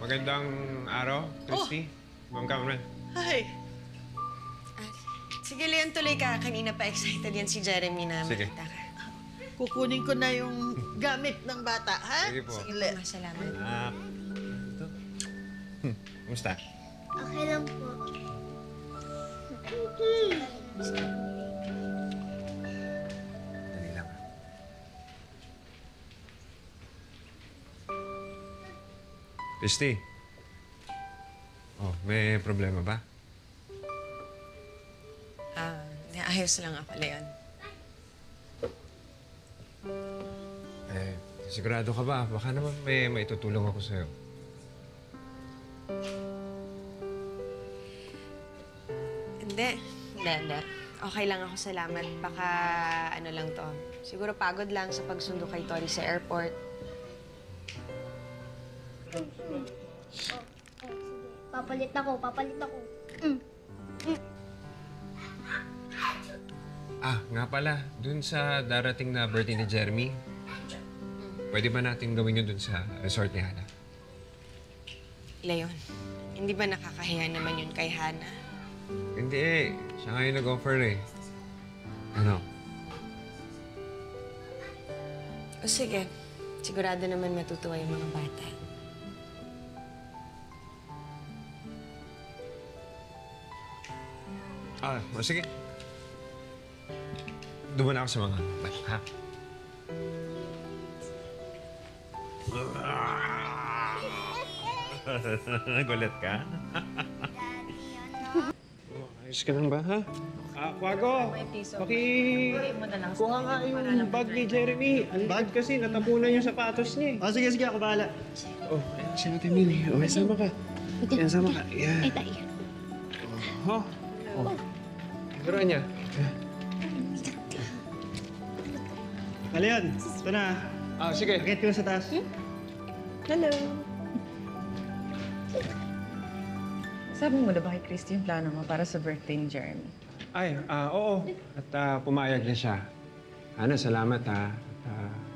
Magandang araw, Christy. Ma'am Cameron. Hi. Sige, Leon, tuloy ka. Kanina pa excited yan si Jeremy na Sige. makita ka. Kukunin ko na yung gamit ng bata, ha? Sige po. Sige, Leon. Salamat. Ito. Kumusta? Okay lang po. Dali lang. Christy. Oh, may problema ba? Ayos lang ako, Leon. Sigurado ka ba? Baka naman may maitutulong ako sa'yo. Hindi. Okay lang ako, salamat. Baka ano lang to. Siguro pagod lang sa pagsundo kay Tori sa airport. Papalit ako. Nga pala. Dun sa darating na birthday ni Jeremy, pwede ba natin gawin yun dun sa resort ni Hana? Leon, hindi ba nakakahiya naman yun kay Hana? Hindi eh. Siya nga yung nag-offer eh. Ano? O sige, sigurado naman matutuwa yung mga bata. O sige. Doon muna ako sa mga bata, ha? Nagulat ka? Ayos ka lang ba, ha? Kwago, kuha nga yung bag ni Jeremy. Ang bag kasi, natapunan yung sapatos niya eh. Sige, ako bahala. Oh, si Ate Minnie. Oh, sama ka. Yan, sama ka. Yan. Ay, tayo. Oh. Laruan niya. Leon, ito na. Sige. Akit ko sa taas. Hello. Sabi mo na ba kay Christy yung plano mo para sa birthday ni Jeremy? Oo. At pumayag na siya. Ana, salamat ha.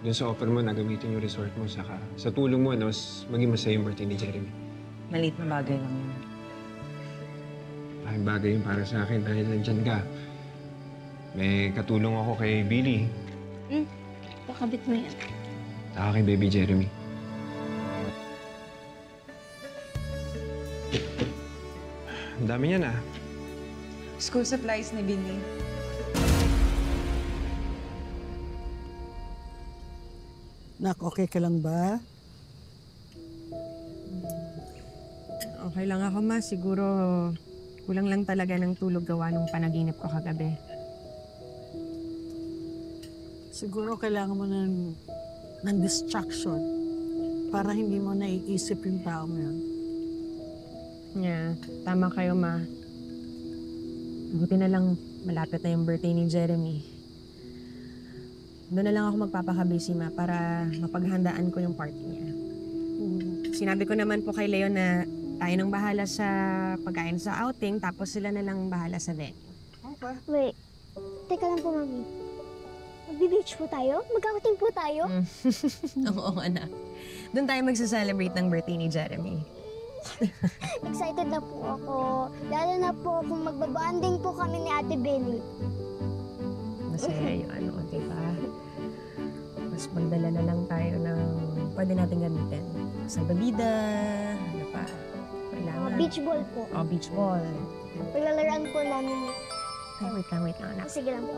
Dun sa offer mo, nagamitin yung resort mo. Saka sa tulong mo, maging masaya yung birthday ni Jeremy. Maliit na bagay lang yun. Laking bagay yun para sa akin dahil nandyan ka. May katulong ako kay Billy. Pakabit mo yan. Saka kay baby Jeremy. Ang dami niyan School supplies ni Billy. Nak, okay ka lang ba? Okay lang ako, Ma. Siguro kulang lang talaga ng tulog gawa nung panaginip ko kagabi. Siguro kailangan mo ng distraction para hindi mo naiisip yung taong yun. Yeah, tama kayo, Ma. Buti na lang malapit na yung birthday ni Jeremy. Doon na lang ako magpapakabisi, Ma, para mapaghandaan ko yung party niya. Sinabi ko naman po kay Leon na tayo nang bahala sa pagkain sa outing, tapos sila na lang bahala sa venue. Okay. Wait. Teka lang po, Mami. Magbe-beach po tayo? Mag-outing po tayo? Oo, anak. Doon tayo magsa-celebrate ng birthday ni Jeremy. Excited na po ako. Lalo na po kung magbabanding po kami ni Ate Belly. Masaya yung ano, di ba? Mas magdala na lang tayo ng pwede natin gamitin. Salbabida, ano pa? Kailangan. Beach ball po. Oh, beach ball. Paglalaroan po namin. Ay, wait lang, anak. Sige lang po.